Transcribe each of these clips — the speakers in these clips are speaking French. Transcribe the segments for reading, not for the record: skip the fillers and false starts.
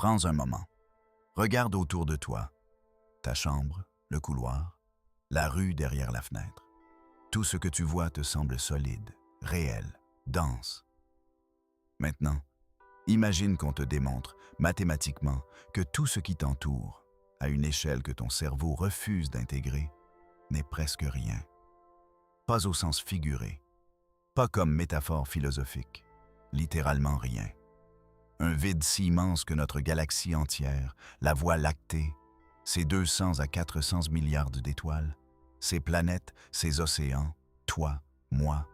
Prends un moment. Regarde autour de toi. Ta chambre, le couloir, la rue derrière la fenêtre. Tout ce que tu vois te semble solide, réel, dense. Maintenant, imagine qu'on te démontre, mathématiquement, que tout ce qui t'entoure, à une échelle que ton cerveau refuse d'intégrer, n'est presque rien. Pas au sens figuré, pas comme métaphore philosophique, littéralement rien. Un vide si immense que notre galaxie entière, la Voie lactée, ses 200 à 400 milliards d'étoiles, ses planètes, ses océans, toi, moi,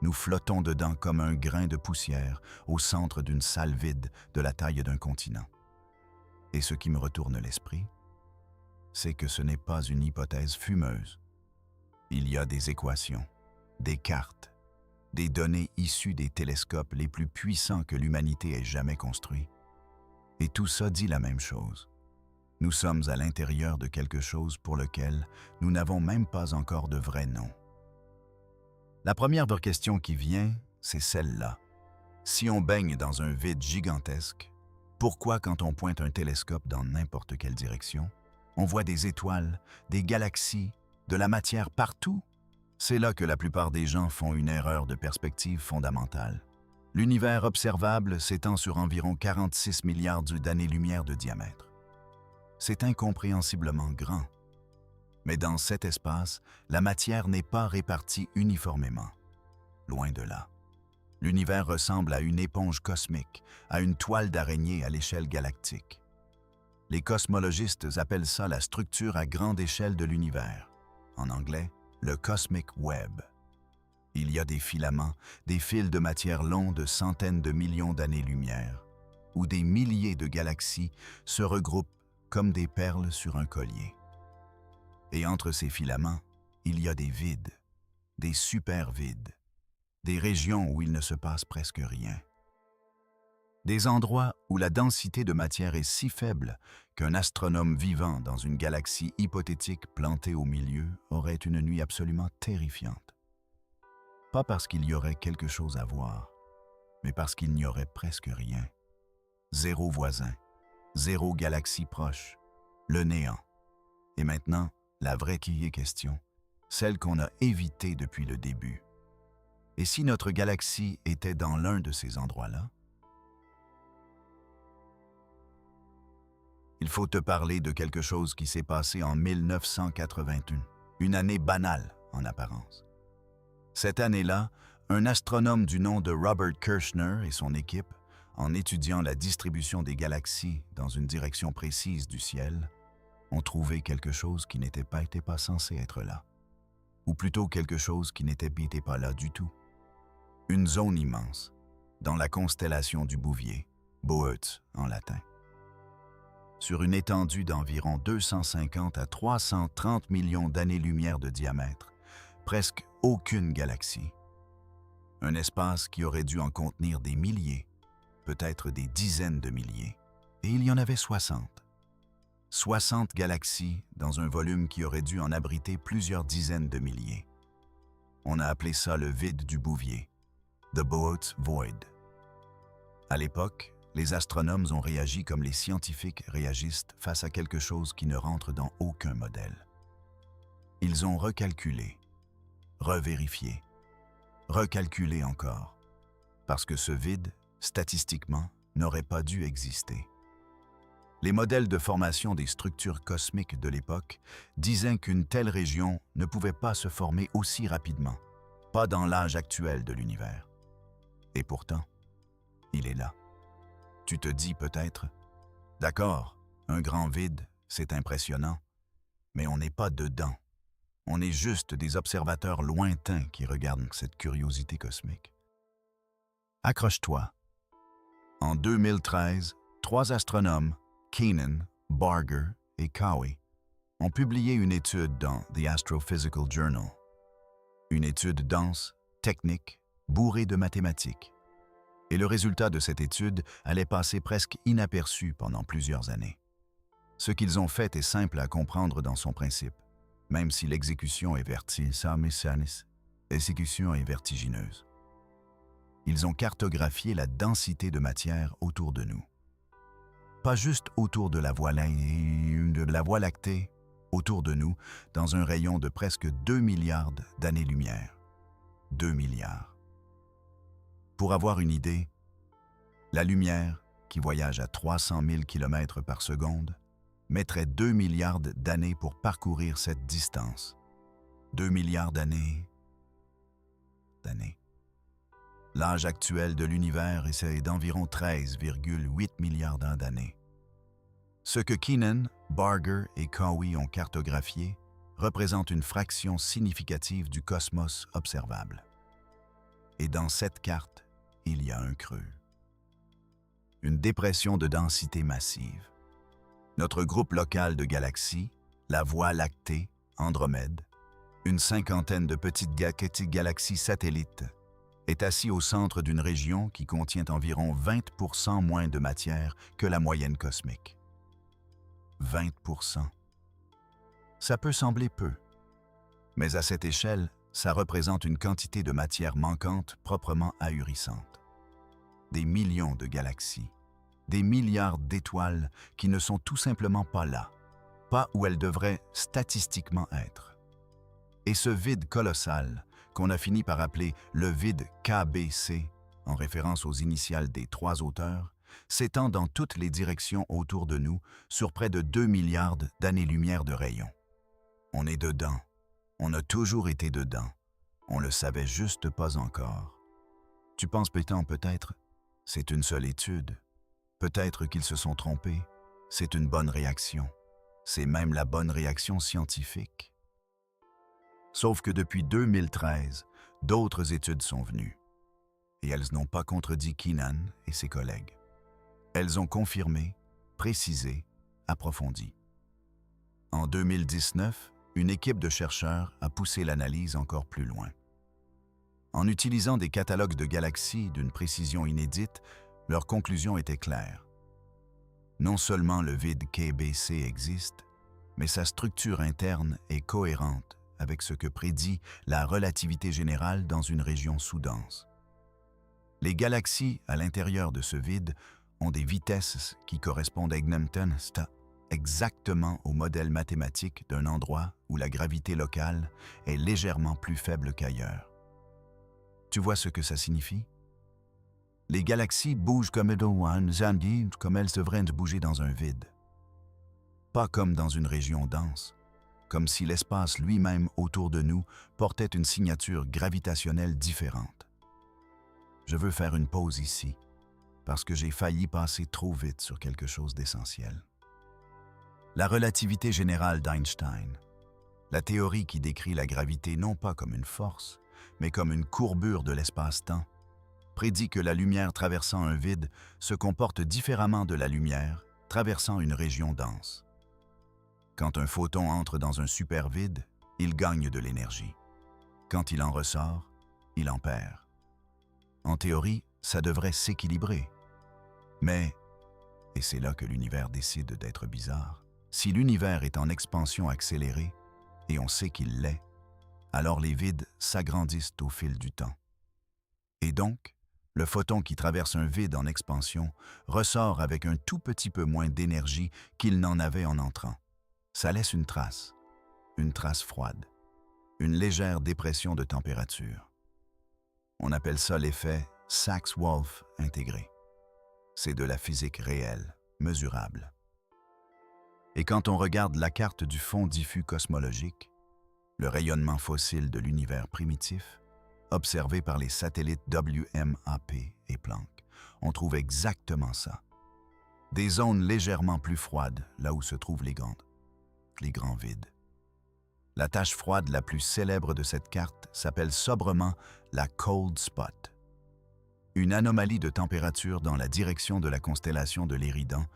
nous flottons dedans comme un grain de poussière au centre d'une salle vide de la taille d'un continent. Et ce qui me retourne l'esprit, c'est que ce n'est pas une hypothèse fumeuse. Il y a des équations, des cartes, des données issues des télescopes les plus puissants que l'humanité ait jamais construits. Et tout ça dit la même chose. Nous sommes à l'intérieur de quelque chose pour lequel nous n'avons même pas encore de vrai nom. La première question qui vient, c'est celle-là. Si on baigne dans un vide gigantesque, pourquoi quand on pointe un télescope dans n'importe quelle direction, on voit des étoiles, des galaxies, de la matière partout? C'est là que la plupart des gens font une erreur de perspective fondamentale. L'univers observable s'étend sur environ 46 milliards d'années-lumière de diamètre. C'est incompréhensiblement grand. Mais dans cet espace, la matière n'est pas répartie uniformément. Loin de là. L'univers ressemble à une éponge cosmique, à une toile d'araignée à l'échelle galactique. Les cosmologistes appellent ça la structure à grande échelle de l'univers. En anglais, le Cosmic Web. Il y a des filaments, des fils de matière longs de centaines de millions d'années-lumière, où des milliers de galaxies se regroupent comme des perles sur un collier. Et entre ces filaments, il y a des vides, des super-vides, des régions où il ne se passe presque rien. Des endroits où la densité de matière est si faible qu'un astronome vivant dans une galaxie hypothétique plantée au milieu aurait une nuit absolument terrifiante. Pas parce qu'il y aurait quelque chose à voir, mais parce qu'il n'y aurait presque rien. Zéro voisin, zéro galaxie proche, le néant. Et maintenant, la vraie qui est question, celle qu'on a évitée depuis le début. Et si notre galaxie était dans l'un de ces endroits-là? Il faut te parler de quelque chose qui s'est passé en 1981, une année banale en apparence. Cette année-là, un astronome du nom de Robert Kirshner et son équipe, en étudiant la distribution des galaxies dans une direction précise du ciel, ont trouvé quelque chose qui n'était pas censé être là. Ou plutôt quelque chose qui n'était pas là du tout. Une zone immense, dans la constellation du Bouvier, Boötes en latin. Sur une étendue d'environ 250 à 330 millions d'années-lumière de diamètre, presque aucune galaxie. Un espace qui aurait dû en contenir des milliers, peut-être des dizaines de milliers. Et il y en avait 60. 60 galaxies dans un volume qui aurait dû en abriter plusieurs dizaines de milliers. On a appelé ça le vide du Bouvier, The Boötes Void. À l'époque, les astronomes ont réagi comme les scientifiques réagissent face à quelque chose qui ne rentre dans aucun modèle. Ils ont recalculé, revérifié, recalculé encore, parce que ce vide, statistiquement, n'aurait pas dû exister. Les modèles de formation des structures cosmiques de l'époque disaient qu'une telle région ne pouvait pas se former aussi rapidement, pas dans l'âge actuel de l'univers. Et pourtant, il est là. Tu te dis peut-être, d'accord, un grand vide, c'est impressionnant, mais on n'est pas dedans. On est juste des observateurs lointains qui regardent cette curiosité cosmique. Accroche-toi. En 2013, 3 astronomes, Keenan, Barger et Cowie, ont publié une étude dans The Astrophysical Journal. Une étude dense, technique, bourrée de mathématiques. Et le résultat de cette étude allait passer presque inaperçu pendant plusieurs années. Ce qu'ils ont fait est simple à comprendre dans son principe, même si l'exécution est vertigineuse. Ils ont cartographié la densité de matière autour de nous. Pas juste autour de la Voie lactée, autour de nous, dans un rayon de presque 2 milliards d'années-lumière. 2 milliards. Pour avoir une idée, la lumière, qui voyage à 300 000 km par seconde, mettrait 2 milliards d'années pour parcourir cette distance. 2 milliards d'années. L'âge actuel de l'univers est d'environ 13,8 milliards d'années. Ce que Keenan, Barger et Cowie ont cartographié représente une fraction significative du cosmos observable. Et dans cette carte, il y a un creux. Une dépression de densité massive. Notre groupe local de galaxies, la Voie lactée, Andromède, une cinquantaine de petites galaxies satellites, est assis au centre d'une région qui contient environ 20% moins de matière que la moyenne cosmique. 20%. Ça peut sembler peu, mais à cette échelle, ça représente une quantité de matière manquante proprement ahurissante. Des millions de galaxies, des milliards d'étoiles qui ne sont tout simplement pas là, pas où elles devraient statistiquement être. Et ce vide colossal, qu'on a fini par appeler le vide KBC, en référence aux initiales des 3 auteurs, s'étend dans toutes les directions autour de nous sur près de 2 milliards d'années-lumière de rayon. On est dedans. On a toujours été dedans. On le savait juste pas encore. Tu penses peut-être, c'est une seule étude. Peut-être qu'ils se sont trompés. C'est une bonne réaction. C'est même la bonne réaction scientifique. Sauf que depuis 2013, d'autres études sont venues. Et elles n'ont pas contredit Keenan et ses collègues. Elles ont confirmé, précisé, approfondi. En 2019, une équipe de chercheurs a poussé l'analyse encore plus loin. En utilisant des catalogues de galaxies d'une précision inédite, leur conclusion était claire. Non seulement le vide KBC existe, mais sa structure interne est cohérente avec ce que prédit la relativité générale dans une région sous-dense. Les galaxies à l'intérieur de ce vide ont des vitesses qui correspondent exactement au modèle mathématique d'un endroit où la gravité locale est légèrement plus faible qu'ailleurs. Tu vois ce que ça signifie? Les galaxies bougent comme elles devraient bouger dans un vide. Pas comme dans une région dense, comme si l'espace lui-même autour de nous portait une signature gravitationnelle différente. Je veux faire une pause ici, parce que j'ai failli passer trop vite sur quelque chose d'essentiel. La relativité générale d'Einstein, la théorie qui décrit la gravité non pas comme une force, mais comme une courbure de l'espace-temps, prédit que la lumière traversant un vide se comporte différemment de la lumière traversant une région dense. Quand un photon entre dans un supervide, il gagne de l'énergie. Quand il en ressort, il en perd. En théorie, ça devrait s'équilibrer. Mais, et c'est là que l'univers décide d'être bizarre, si l'univers est en expansion accélérée, et on sait qu'il l'est, alors les vides s'agrandissent au fil du temps. Et donc, le photon qui traverse un vide en expansion ressort avec un tout petit peu moins d'énergie qu'il n'en avait en entrant. Ça laisse une trace froide, une légère dépression de température. On appelle ça l'effet Sachs-Wolfe intégré. C'est de la physique réelle, mesurable. Et quand on regarde la carte du fond diffus cosmologique, le rayonnement fossile de l'univers primitif, observé par les satellites WMAP et Planck, on trouve exactement ça. Des zones légèrement plus froides là où se trouvent les grands vides. La tache froide la plus célèbre de cette carte s'appelle sobrement la Cold Spot. Une anomalie de température dans la direction de la constellation de l'Éridan,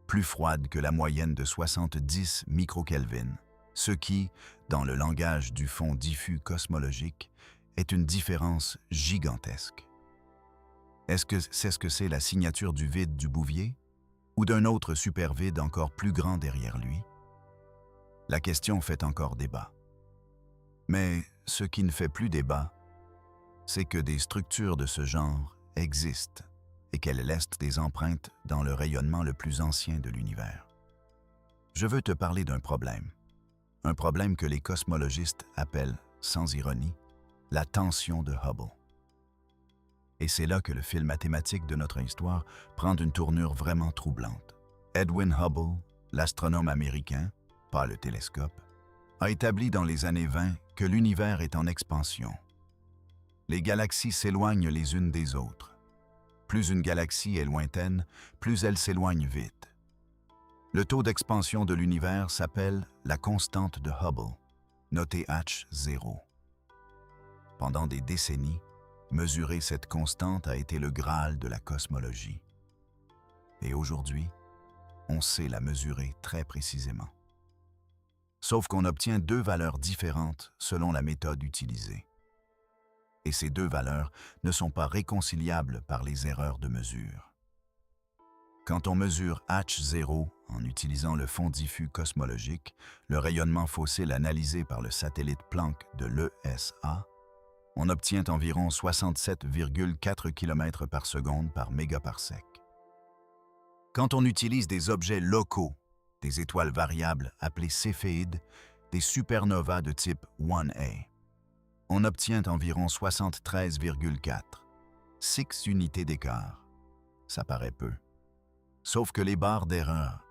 plus froide que la moyenne de 70 microkelvin, ce qui, dans le langage du fond diffus cosmologique, est une différence gigantesque. Est-ce que c'est la signature du vide du Bouvier ou d'un autre supervide encore plus grand derrière lui? La question fait encore débat. Mais ce qui ne fait plus débat, c'est que des structures de ce genre existent et qu'elles laissent des empreintes dans le rayonnement le plus ancien de l'univers. Je veux te parler d'un problème. Un problème que les cosmologistes appellent, sans ironie, la tension de Hubble. Et c'est là que le fil mathématique de notre histoire prend une tournure vraiment troublante. Edwin Hubble, l'astronome américain, pas le télescope, a établi dans les années 20 que l'univers est en expansion. Les galaxies s'éloignent les unes des autres. Plus une galaxie est lointaine, plus elle s'éloigne vite. Le taux d'expansion de l'univers s'appelle la constante de Hubble, notée H0. Pendant des décennies, mesurer cette constante a été le Graal de la cosmologie. Et aujourd'hui, on sait la mesurer très précisément. Sauf qu'on obtient deux valeurs différentes selon la méthode utilisée. Et ces deux valeurs ne sont pas réconciliables par les erreurs de mesure. Quand on mesure H0 en utilisant le fond diffus cosmologique, le rayonnement fossile analysé par le satellite Planck de l'ESA, on obtient environ 67,4 km par seconde par mégaparsec. Quand on utilise des objets locaux, des étoiles variables appelées céphéides, des supernovas de type 1A, on obtient environ 73,4, 6 unités d'écart. Ça paraît peu. Sauf que les barres d'erreur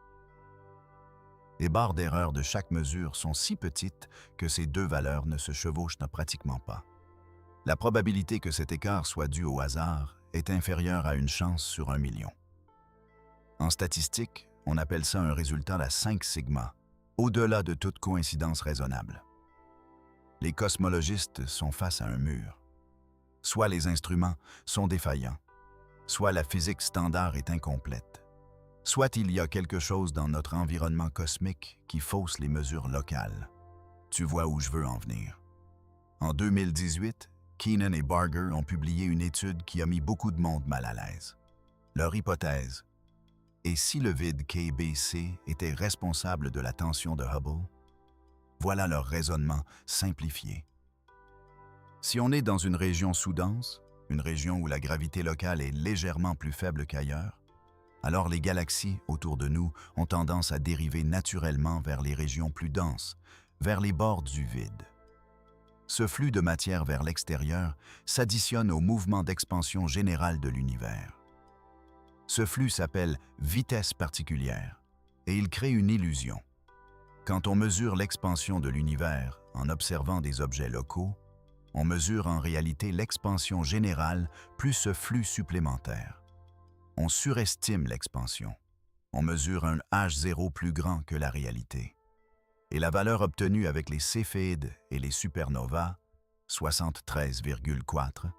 de chaque mesure sont si petites que ces deux valeurs ne se chevauchent pratiquement pas. La probabilité que cet écart soit dû au hasard est inférieure à une chance sur 1 million. En statistique, on appelle ça un résultat à 5 sigma, au-delà de toute coïncidence raisonnable. Les cosmologistes sont face à un mur. Soit les instruments sont défaillants, soit la physique standard est incomplète, soit il y a quelque chose dans notre environnement cosmique qui fausse les mesures locales. Tu vois où je veux en venir. En 2018, Keenan et Barger ont publié une étude qui a mis beaucoup de monde mal à l'aise. Leur hypothèse: et si le vide KBC était responsable de la tension de Hubble? Voilà leur raisonnement simplifié. Si on est dans une région sous-dense, une région où la gravité locale est légèrement plus faible qu'ailleurs, alors les galaxies autour de nous ont tendance à dériver naturellement vers les régions plus denses, vers les bords du vide. Ce flux de matière vers l'extérieur s'additionne au mouvement d'expansion générale de l'univers. Ce flux s'appelle vitesse particulière et il crée une illusion. Quand on mesure l'expansion de l'univers en observant des objets locaux, on mesure en réalité l'expansion générale plus ce flux supplémentaire. On surestime l'expansion. On mesure un H0 plus grand que la réalité. Et la valeur obtenue avec les céphéides et les supernovas, 73,4,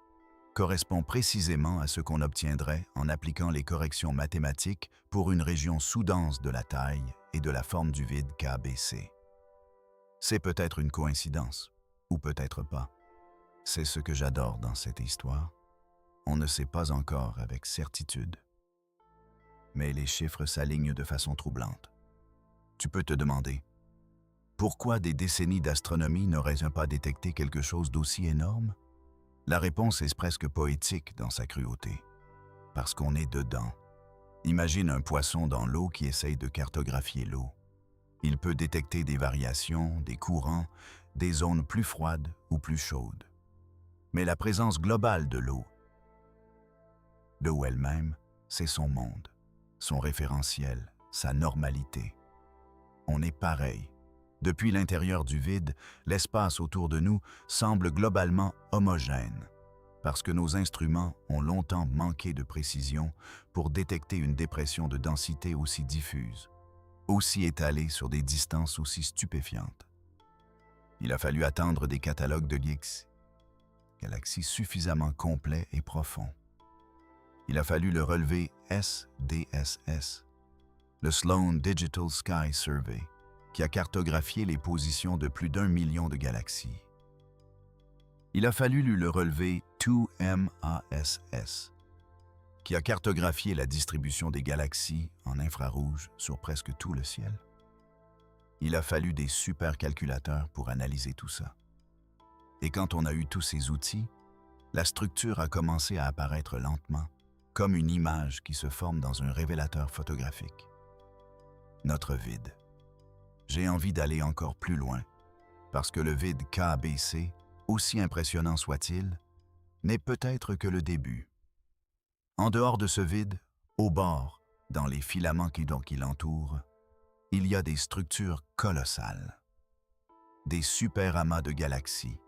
correspond précisément à ce qu'on obtiendrait en appliquant les corrections mathématiques pour une région sous-dense de la taille et de la forme du vide KBC. C'est peut-être une coïncidence, ou peut-être pas. C'est ce que j'adore dans cette histoire. On ne sait pas encore avec certitude. Mais les chiffres s'alignent de façon troublante. Tu peux te demander, pourquoi des décennies d'astronomie n'auraient-elles pas détecté quelque chose d'aussi énorme? La réponse est presque poétique dans sa cruauté. Parce qu'on est dedans. Imagine un poisson dans l'eau qui essaye de cartographier l'eau. Il peut détecter des variations, des courants, des zones plus froides ou plus chaudes. Mais la présence globale de l'eau elle-même, c'est son monde, son référentiel, sa normalité. On est pareil. Depuis l'intérieur du vide, l'espace autour de nous semble globalement homogène, parce que nos instruments ont longtemps manqué de précision pour détecter une dépression de densité aussi diffuse, aussi étalée sur des distances aussi stupéfiantes. Il a fallu attendre des catalogues de galaxies suffisamment complets et profonds. Il a fallu le relevé SDSS, le Sloan Digital Sky Survey, qui a cartographié les positions de plus d'1 million de galaxies. Il a fallu le relevé 2MASS, qui a cartographié la distribution des galaxies en infrarouge sur presque tout le ciel. Il a fallu des supercalculateurs pour analyser tout ça. Et quand on a eu tous ces outils, la structure a commencé à apparaître lentement, comme une image qui se forme dans un révélateur photographique. Notre vide. J'ai envie d'aller encore plus loin, parce que le vide KBC, aussi impressionnant soit-il, n'est peut-être que le début. En dehors de ce vide, au bord, dans les filaments qui l'entourent, il y a des structures colossales. Des super-amas de galaxies.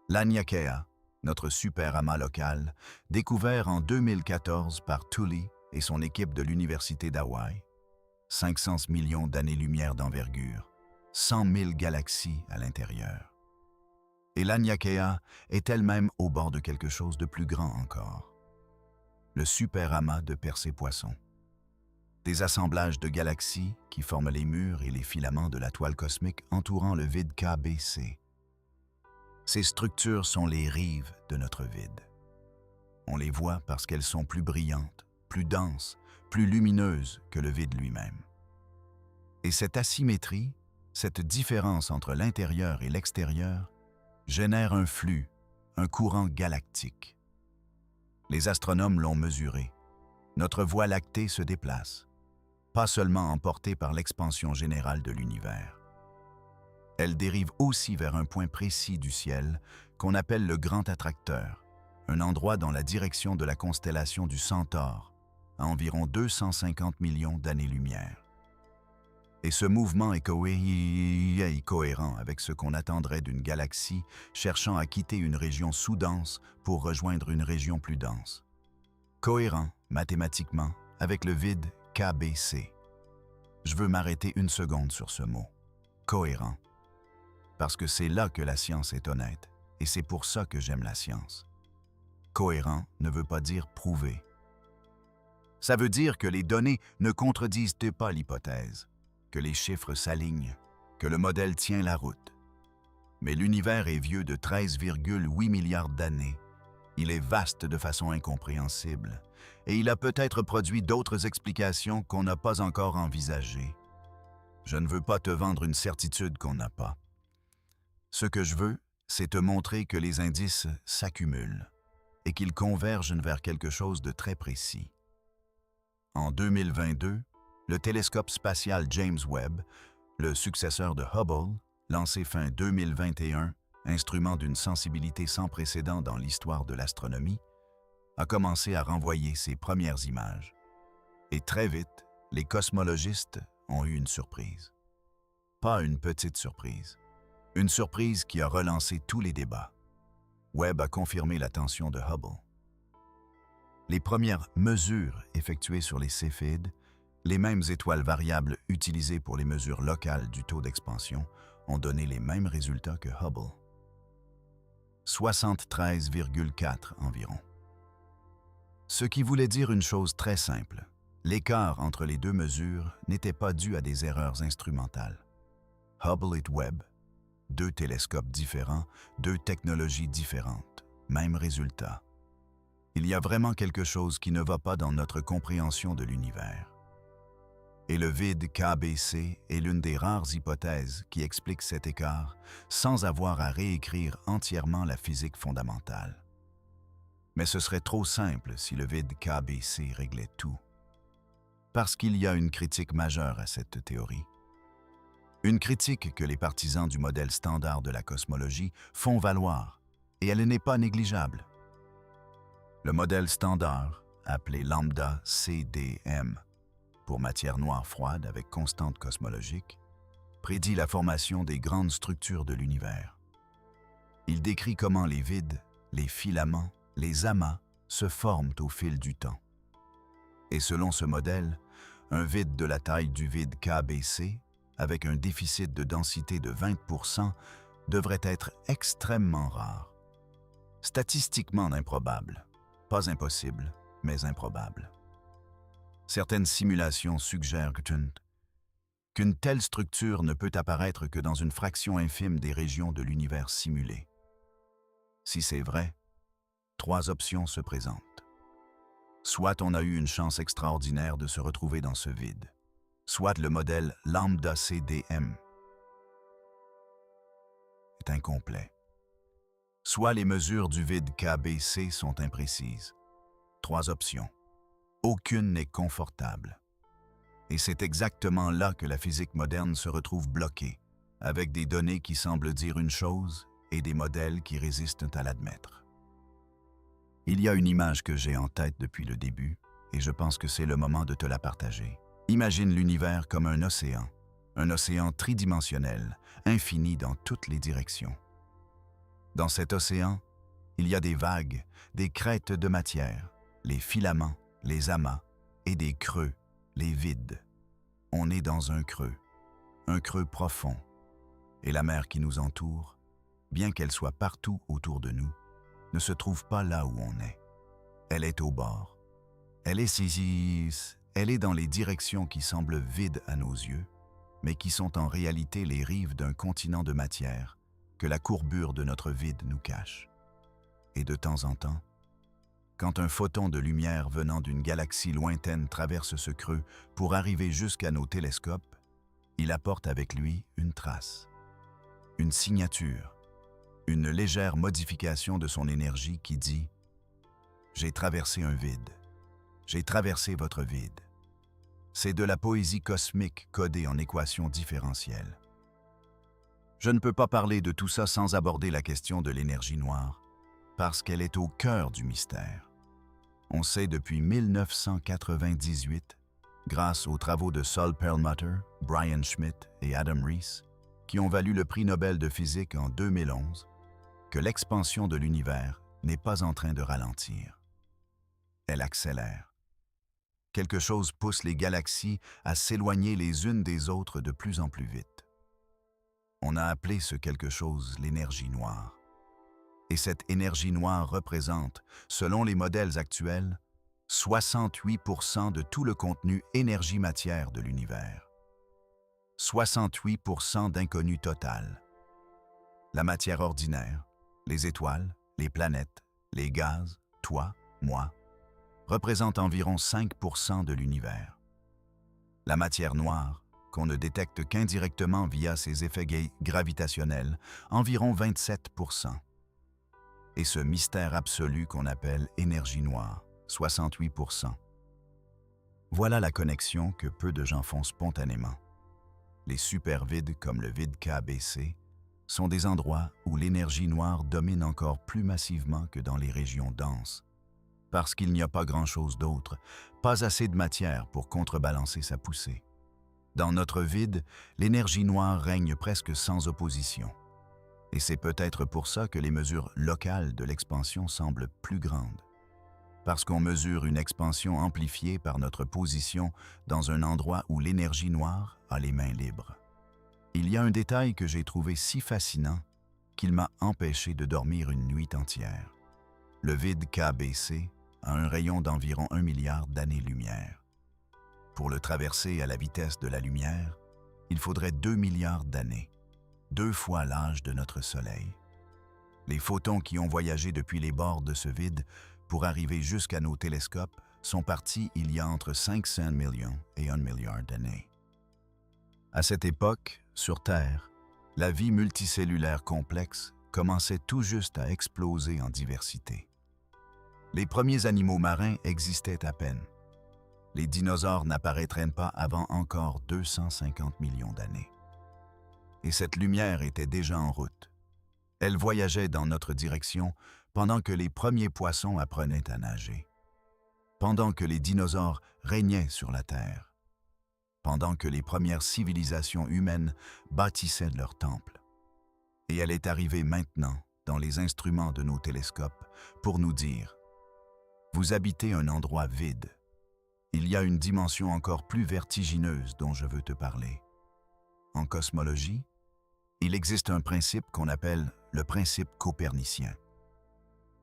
Laniakea, notre super-amas local, découvert en 2014 par Thule et son équipe de l'Université d'Hawaï. 500 millions d'années-lumière d'envergure, 100 000 galaxies à l'intérieur. Et Laniakea est elle-même au bord de quelque chose de plus grand encore. Le super-amas de Persée-Poisson. Des assemblages de galaxies qui forment les murs et les filaments de la toile cosmique entourant le vide KBC. Ces structures sont les rives de notre vide. On les voit parce qu'elles sont plus brillantes, plus denses, plus lumineuses que le vide lui-même. Et cette asymétrie, cette différence entre l'intérieur et l'extérieur, génère un flux, un courant galactique. Les astronomes l'ont mesuré. Notre Voie lactée se déplace, pas seulement emportée par l'expansion générale de l'univers. Elle dérive aussi vers un point précis du ciel qu'on appelle le Grand Attracteur, un endroit dans la direction de la constellation du Centaure, à environ 250 millions d'années-lumière. Et ce mouvement est cohérent avec ce qu'on attendrait d'une galaxie cherchant à quitter une région sous-dense pour rejoindre une région plus dense. Cohérent, mathématiquement, avec le vide KBC. Je veux m'arrêter une seconde sur ce mot. Cohérent. Parce que c'est là que la science est honnête, et c'est pour ça que j'aime la science. Cohérent ne veut pas dire prouvé. Ça veut dire que les données ne contredisent pas l'hypothèse, que les chiffres s'alignent, que le modèle tient la route. Mais l'univers est vieux de 13,8 milliards d'années. Il est vaste de façon incompréhensible, et il a peut-être produit d'autres explications qu'on n'a pas encore envisagées. Je ne veux pas te vendre une certitude qu'on n'a pas. Ce que je veux, c'est te montrer que les indices s'accumulent et qu'ils convergent vers quelque chose de très précis. En 2022, le télescope spatial James Webb, le successeur de Hubble, lancé fin 2021, instrument d'une sensibilité sans précédent dans l'histoire de l'astronomie, a commencé à renvoyer ses premières images. Et très vite, les cosmologistes ont eu une surprise. Pas une petite surprise. Une surprise qui a relancé tous les débats. Webb a confirmé l'attention de Hubble. Les premières mesures effectuées sur les Céphides, les mêmes étoiles variables utilisées pour les mesures locales du taux d'expansion, ont donné les mêmes résultats que Hubble. 73,4 environ. Ce qui voulait dire une chose très simple. L'écart entre les deux mesures n'était pas dû à des erreurs instrumentales. Hubble et Webb, deux télescopes différents, deux technologies différentes, même résultat. Il y a vraiment quelque chose qui ne va pas dans notre compréhension de l'univers. Et le vide KBC est l'une des rares hypothèses qui explique cet écart sans avoir à réécrire entièrement la physique fondamentale. Mais ce serait trop simple si le vide KBC réglait tout. Parce qu'il y a une critique majeure à cette théorie. Une critique que les partisans du modèle standard de la cosmologie font valoir, et elle n'est pas négligeable. Le modèle standard, appelé lambda CDM, pour matière noire froide avec constante cosmologique, prédit la formation des grandes structures de l'univers. Il décrit comment les vides, les filaments, les amas se forment au fil du temps. Et selon ce modèle, un vide de la taille du vide KBC, avec un déficit de densité de 20%, devrait être extrêmement rare. Statistiquement improbable. Pas impossible, mais improbable. Certaines simulations suggèrent qu'une telle structure ne peut apparaître que dans une fraction infime des régions de l'univers simulé. Si c'est vrai, 3 options se présentent. Soit on a eu une chance extraordinaire de se retrouver dans ce vide, soit le modèle lambda CDM est incomplet. Soit les mesures du vide KBC sont imprécises. 3 options. Aucune n'est confortable. Et c'est exactement là que la physique moderne se retrouve bloquée, avec des données qui semblent dire une chose et des modèles qui résistent à l'admettre. Il y a une image que j'ai en tête depuis le début, et je pense que c'est le moment de te la partager. Imagine l'univers comme un océan tridimensionnel, infini dans toutes les directions. Dans cet océan, il y a des vagues, des crêtes de matière, les filaments, les amas, et des creux, les vides. On est dans un creux profond. Et la mer qui nous entoure, bien qu'elle soit partout autour de nous, ne se trouve pas là où on est. Elle est au bord. Elle est dans les directions qui semblent vides à nos yeux, mais qui sont en réalité les rives d'un continent de matière que la courbure de notre vide nous cache. Et de temps en temps, quand un photon de lumière venant d'une galaxie lointaine traverse ce creux pour arriver jusqu'à nos télescopes, il apporte avec lui une trace, une signature, une légère modification de son énergie qui dit « J'ai traversé un vide, j'ai traversé votre vide ». C'est de la poésie cosmique codée en équations différentielles. Je ne peux pas parler de tout ça sans aborder la question de l'énergie noire, parce qu'elle est au cœur du mystère. On sait depuis 1998, grâce aux travaux de Saul Perlmutter, Brian Schmidt et Adam Riess, qui ont valu le prix Nobel de physique en 2011, que l'expansion de l'univers n'est pas en train de ralentir. Elle accélère. Quelque chose pousse les galaxies à s'éloigner les unes des autres de plus en plus vite. On a appelé ce quelque chose l'énergie noire. Et cette énergie noire représente, selon les modèles actuels, 68% de tout le contenu énergie-matière de l'univers. 68% d'inconnu total. La matière ordinaire, les étoiles, les planètes, les gaz, toi, moi, représentent environ 5% de l'univers. La matière noire, qu'on ne détecte qu'indirectement via ses effets gravitationnels, environ 27%. Et ce mystère absolu qu'on appelle énergie noire, 68%. Voilà la connexion que peu de gens font spontanément. Les supervides comme le vide KBC sont des endroits où l'énergie noire domine encore plus massivement que dans les régions denses, parce qu'il n'y a pas grand-chose d'autre, pas assez de matière pour contrebalancer sa poussée. Dans notre vide, l'énergie noire règne presque sans opposition. Et c'est peut-être pour ça que les mesures locales de l'expansion semblent plus grandes. Parce qu'on mesure une expansion amplifiée par notre position dans un endroit où l'énergie noire a les mains libres. Il y a un détail que j'ai trouvé si fascinant qu'il m'a empêché de dormir une nuit entière. Le vide KBC a un rayon d'environ 1 milliard d'années-lumière. Pour le traverser à la vitesse de la lumière, il faudrait 2 milliards d'années, 2 fois l'âge de notre Soleil. Les photons qui ont voyagé depuis les bords de ce vide pour arriver jusqu'à nos télescopes sont partis il y a entre 500 millions et 1 milliard d'années. À cette époque, sur Terre, la vie multicellulaire complexe commençait tout juste à exploser en diversité. Les premiers animaux marins existaient à peine. Les dinosaures n'apparaîtraient pas avant encore 250 millions d'années. Et cette lumière était déjà en route. Elle voyageait dans notre direction pendant que les premiers poissons apprenaient à nager, pendant que les dinosaures régnaient sur la Terre, pendant que les premières civilisations humaines bâtissaient leurs temples. Et elle est arrivée maintenant dans les instruments de nos télescopes pour nous dire « Vous habitez un endroit vide. Il y a une dimension encore plus vertigineuse dont je veux te parler. En cosmologie, il existe un principe qu'on appelle le principe copernicien.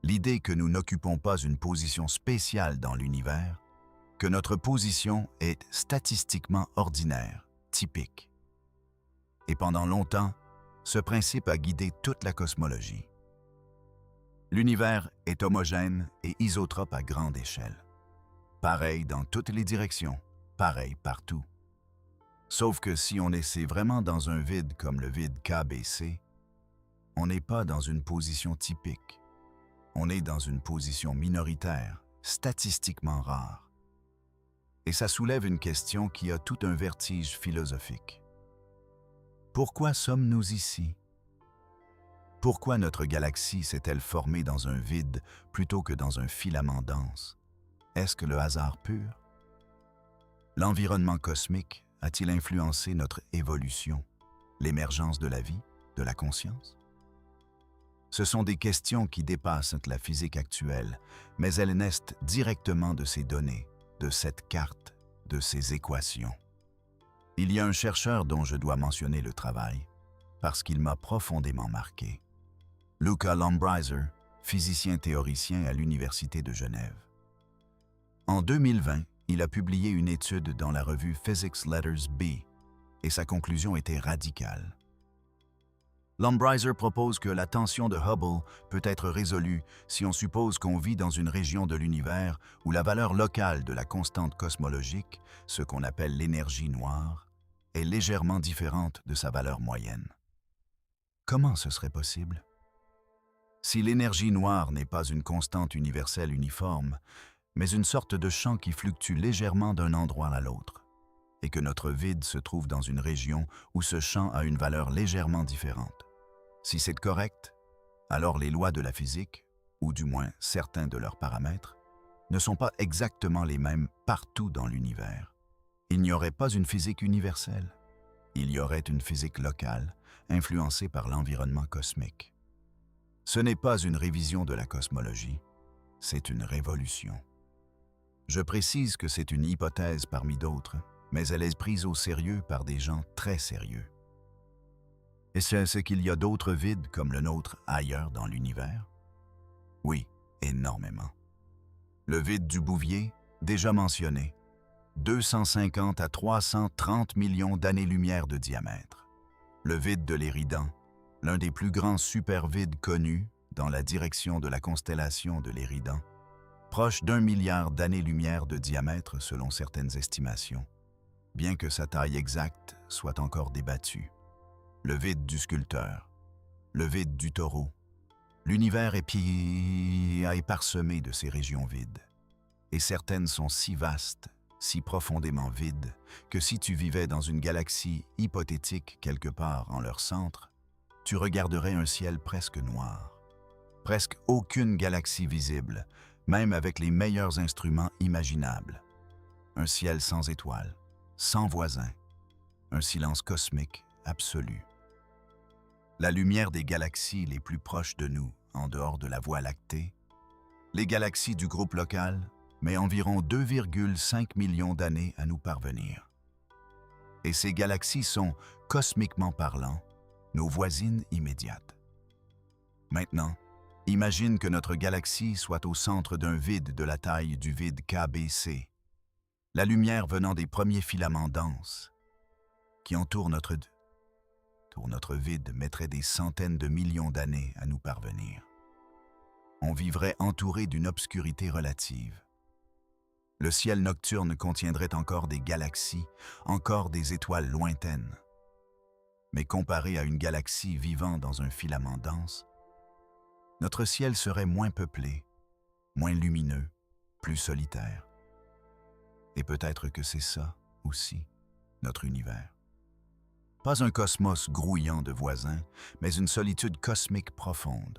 L'idée que nous n'occupons pas une position spéciale dans l'univers, que notre position est statistiquement ordinaire, typique. Et pendant longtemps, ce principe a guidé toute la cosmologie. L'univers est homogène et isotrope à grande échelle. Pareil dans toutes les directions, pareil partout. Sauf que si on essaie vraiment dans un vide comme le vide KBC, on n'est pas dans une position typique. On est dans une position minoritaire, statistiquement rare. Et ça soulève une question qui a tout un vertige philosophique. Pourquoi sommes-nous ici? Pourquoi notre galaxie s'est-elle formée dans un vide plutôt que dans un filament dense? Est-ce que le hasard pur? L'environnement cosmique a-t-il influencé notre évolution, l'émergence de la vie, de la conscience? Ce sont des questions qui dépassent la physique actuelle, mais elles naissent directement de ces données, de cette carte, de ces équations. Il y a un chercheur dont je dois mentionner le travail, parce qu'il m'a profondément marqué. Luca Lombrizer, physicien théoricien à l'Université de Genève. En 2020, il a publié une étude dans la revue Physics Letters B, et sa conclusion était radicale. Lombrizer propose que la tension de Hubble peut être résolue si on suppose qu'on vit dans une région de l'univers où la valeur locale de la constante cosmologique, ce qu'on appelle l'énergie noire, est légèrement différente de sa valeur moyenne. Comment ce serait possible? Si l'énergie noire n'est pas une constante universelle uniforme, mais une sorte de champ qui fluctue légèrement d'un endroit à l'autre, et que notre vide se trouve dans une région où ce champ a une valeur légèrement différente. Si c'est correct, alors les lois de la physique, ou du moins certains de leurs paramètres, ne sont pas exactement les mêmes partout dans l'univers. Il n'y aurait pas une physique universelle. Il y aurait une physique locale, influencée par l'environnement cosmique. Ce n'est pas une révision de la cosmologie, c'est une révolution. Je précise que c'est une hypothèse parmi d'autres, mais elle est prise au sérieux par des gens très sérieux. Et c'est qu'il y a d'autres vides comme le nôtre ailleurs dans l'univers? Oui, énormément. Le vide du Bouvier, déjà mentionné, 250 à 330 millions d'années-lumière de diamètre. Le vide de l'Éridan, l'un des plus grands supervides connus dans la direction de la constellation de l'Éridan, proche d'1 milliard d'années-lumière de diamètre selon certaines estimations, bien que sa taille exacte soit encore débattue. Le vide du Sculpteur, le vide du Taureau. L'univers est parsemé de ces régions vides. Et certaines sont si vastes, si profondément vides, que si tu vivais dans une galaxie hypothétique quelque part en leur centre, tu regarderais un ciel presque noir. Presque aucune galaxie visible, même avec les meilleurs instruments imaginables. Un ciel sans étoiles, sans voisins. Un silence cosmique absolu. La lumière des galaxies les plus proches de nous, en dehors de la Voie lactée, les galaxies du groupe local, met environ 2,5 millions d'années à nous parvenir. Et ces galaxies sont, cosmiquement parlant, nos voisines immédiates. Maintenant, imagine que notre galaxie soit au centre d'un vide de la taille du vide KBC, la lumière venant des premiers filaments denses qui entourent notre vide mettrait des centaines de millions d'années à nous parvenir. On vivrait entouré d'une obscurité relative. Le ciel nocturne contiendrait encore des galaxies, encore des étoiles lointaines. Mais comparé à une galaxie vivant dans un filament dense, notre ciel serait moins peuplé, moins lumineux, plus solitaire. Et peut-être que c'est ça, aussi, notre univers. Pas un cosmos grouillant de voisins, mais une solitude cosmique profonde,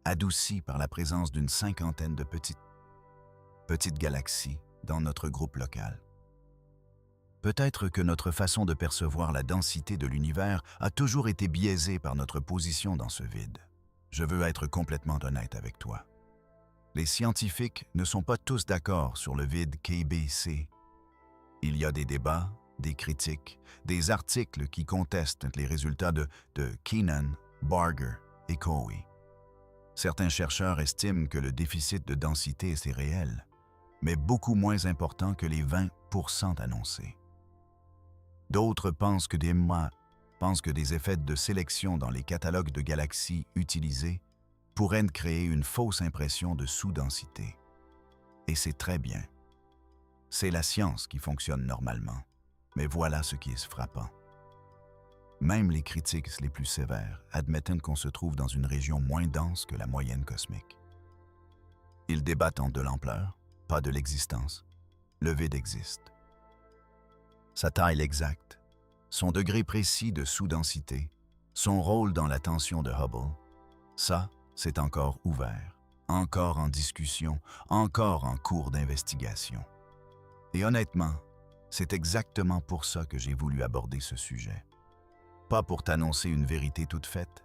adoucie par la présence d'une cinquantaine de petites galaxies dans notre groupe local. Peut-être que notre façon de percevoir la densité de l'univers a toujours été biaisée par notre position dans ce vide. Je veux être complètement honnête avec toi. Les scientifiques ne sont pas tous d'accord sur le vide KBC. Il y a des débats, des critiques, des articles qui contestent les résultats de Keenan, Barger et Cowie. Certains chercheurs estiment que le déficit de densité est réel, mais beaucoup moins important que les 20% annoncés. D'autres pensent que des effets de sélection dans les catalogues de galaxies utilisés pourraient créer une fausse impression de sous-densité. Et c'est très bien. C'est la science qui fonctionne normalement. Mais voilà ce qui est frappant. Même les critiques les plus sévères admettent qu'on se trouve dans une région moins dense que la moyenne cosmique. Ils débattent de l'ampleur, pas de l'existence. Le vide existe. sa taille exacte, son degré précis de sous-densité, son rôle dans la tension de Hubble, ça, c'est encore ouvert, encore en discussion, encore en cours d'investigation. Et honnêtement, c'est exactement pour ça que j'ai voulu aborder ce sujet. Pas pour t'annoncer une vérité toute faite,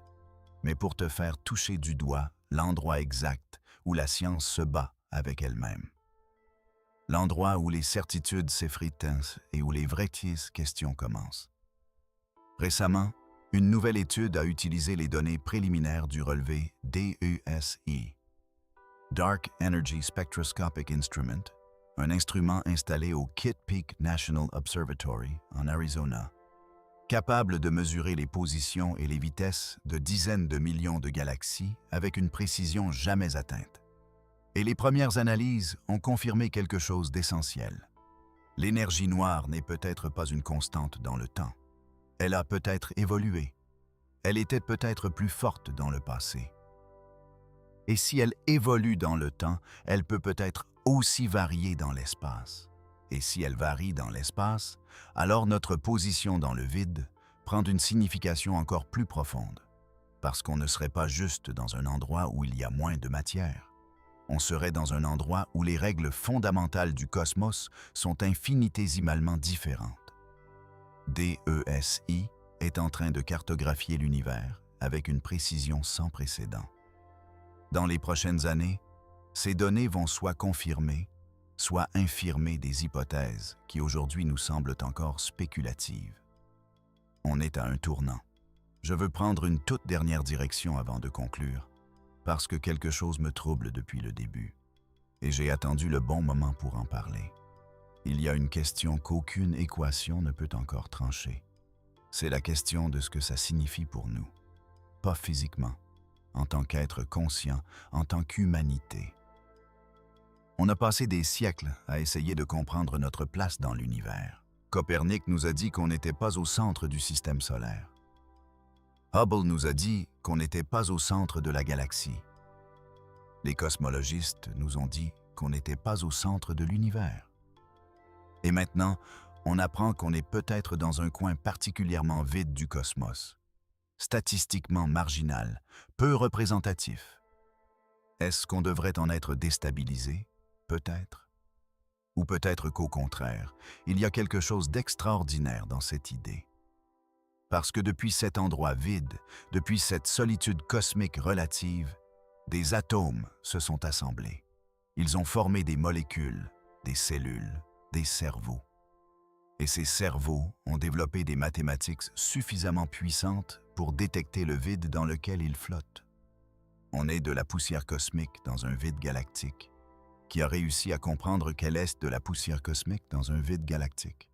mais pour te faire toucher du doigt l'endroit exact où la science se bat avec elle-même. L'endroit où les certitudes s'effritent et où les vraies questions commencent. Récemment, une nouvelle étude a utilisé les données préliminaires du relevé DESI, Dark Energy Spectroscopic Instrument, un instrument installé au Kitt Peak National Observatory en Arizona, capable de mesurer les positions et les vitesses de dizaines de millions de galaxies avec une précision jamais atteinte. Et les premières analyses ont confirmé quelque chose d'essentiel. L'énergie noire n'est peut-être pas une constante dans le temps. Elle a peut-être évolué. Elle était peut-être plus forte dans le passé. Et si elle évolue dans le temps, elle peut peut-être aussi varier dans l'espace. Et si elle varie dans l'espace, alors notre position dans le vide prend une signification encore plus profonde. Parce qu'on ne serait pas juste dans un endroit où il y a moins de matière. On serait dans un endroit où les règles fondamentales du cosmos sont infinitésimalement différentes. DESI est en train de cartographier l'univers avec une précision sans précédent. Dans les prochaines années, ces données vont soit confirmer, soit infirmer des hypothèses qui aujourd'hui nous semblent encore spéculatives. On est à un tournant. Je veux prendre une toute dernière direction avant de conclure, parce que quelque chose me trouble depuis le début, et j'ai attendu le bon moment pour en parler. Il y a une question qu'aucune équation ne peut encore trancher. C'est la question de ce que ça signifie pour nous, pas physiquement, en tant qu'être conscient, en tant qu'humanité. On a passé des siècles à essayer de comprendre notre place dans l'univers. Copernic nous a dit qu'on n'était pas au centre du système solaire. Hubble nous a dit qu'on n'était pas au centre de la galaxie. Les cosmologistes nous ont dit qu'on n'était pas au centre de l'univers. Et maintenant, on apprend qu'on est peut-être dans un coin particulièrement vide du cosmos, statistiquement marginal, peu représentatif. Est-ce qu'on devrait en être déstabilisé? Peut-être. Ou peut-être qu'au contraire, il y a quelque chose d'extraordinaire dans cette idée. Parce que depuis cet endroit vide, depuis cette solitude cosmique relative, des atomes se sont assemblés. Ils ont formé des molécules, des cellules, des cerveaux. Et ces cerveaux ont développé des mathématiques suffisamment puissantes pour détecter le vide dans lequel ils flottent. On est de la poussière cosmique dans un vide galactique. Qui a réussi à comprendre qu'elle est de la poussière cosmique dans un vide galactique?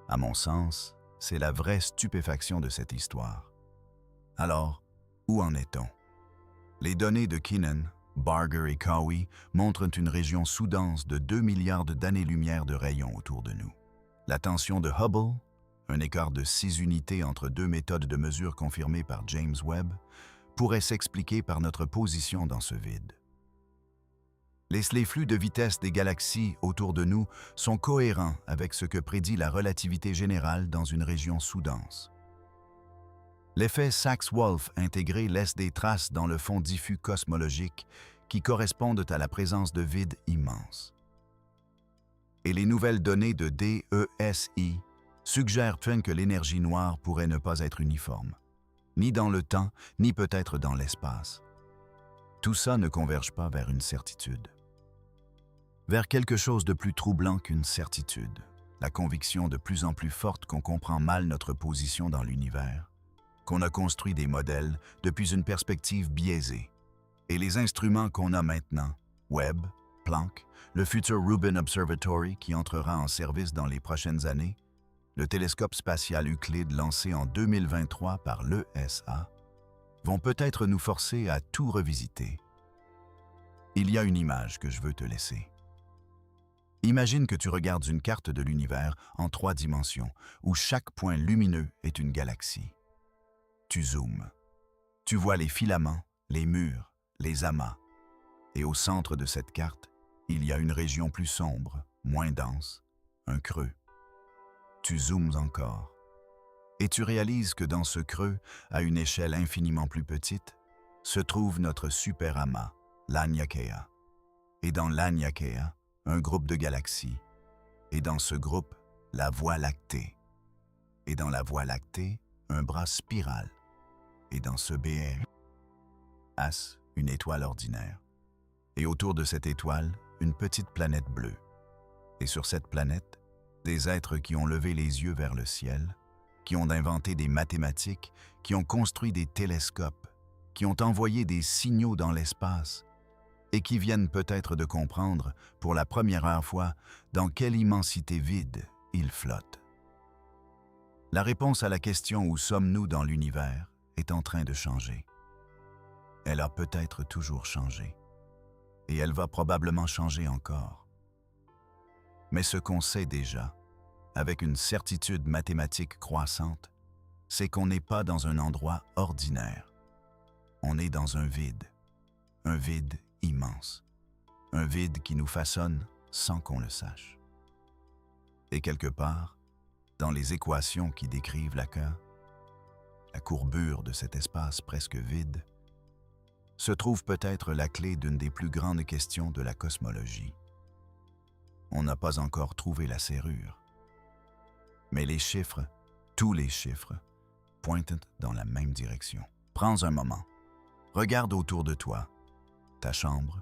À mon sens, c'est la vraie stupéfaction de cette histoire. Alors, où en est-on? Les données de Keenan, Barger et Cowie montrent une région sous-dense de 2 milliards d'années-lumière de rayons autour de nous. La tension de Hubble, un écart de 6 unités entre deux méthodes de mesure confirmées par James Webb, pourrait s'expliquer par notre position dans ce vide. Les flux de vitesse des galaxies autour de nous sont cohérents avec ce que prédit la relativité générale dans une région sous-dense. L'effet Sachs-Wolf intégré laisse des traces dans le fond diffus cosmologique qui correspondent à la présence de vides immenses. Et les nouvelles données de DESI suggèrent que l'énergie noire pourrait ne pas être uniforme, ni dans le temps, ni peut-être dans l'espace. Tout ça ne converge pas vers une certitude. Vers quelque chose de plus troublant qu'une certitude, la conviction de plus en plus forte qu'on comprend mal notre position dans l'univers, qu'on a construit des modèles depuis une perspective biaisée, et les instruments qu'on a maintenant, Webb, Planck, le futur Rubin Observatory qui entrera en service dans les prochaines années, le télescope spatial Euclide lancé en 2023 par l'ESA, vont peut-être nous forcer à tout revisiter. Il y a une image que je veux te laisser. Imagine que tu regardes une carte de l'univers en 3 dimensions, où chaque point lumineux est une galaxie. Tu zoomes. Tu vois les filaments, les murs, les amas. Et au centre de cette carte, il y a une région plus sombre, moins dense, un creux. tu zoomes encore. Et tu réalises que dans ce creux, à une échelle infiniment plus petite, se trouve notre super-amas, l'Aniakea. Et dans l'Aniakea, un groupe de galaxies. Et dans ce groupe, la Voie lactée. Et dans la Voie lactée, un bras spiral. Et dans ce BRAS, une étoile ordinaire. Et autour de cette étoile, une petite planète bleue. Et sur cette planète, des êtres qui ont levé les yeux vers le ciel, qui ont inventé des mathématiques, qui ont construit des télescopes, qui ont envoyé des signaux dans l'espace, et qui viennent peut-être de comprendre, pour la première fois, dans quelle immensité vide ils flottent. La réponse à la question « Où sommes-nous dans l'univers ?» est en train de changer. Elle a peut-être toujours changé. Et elle va probablement changer encore. Mais ce qu'on sait déjà, avec une certitude mathématique croissante, c'est qu'on n'est pas dans un endroit ordinaire. On est dans un vide immense, un vide qui nous façonne sans qu'on le sache. Et quelque part, dans les équations qui décrivent la courbure de cet espace presque vide, se trouve peut-être la clé d'une des plus grandes questions de la cosmologie. On n'a pas encore trouvé la serrure. Mais les chiffres, tous les chiffres, pointent dans la même direction. Prends un moment. Regarde autour de toi, ta chambre,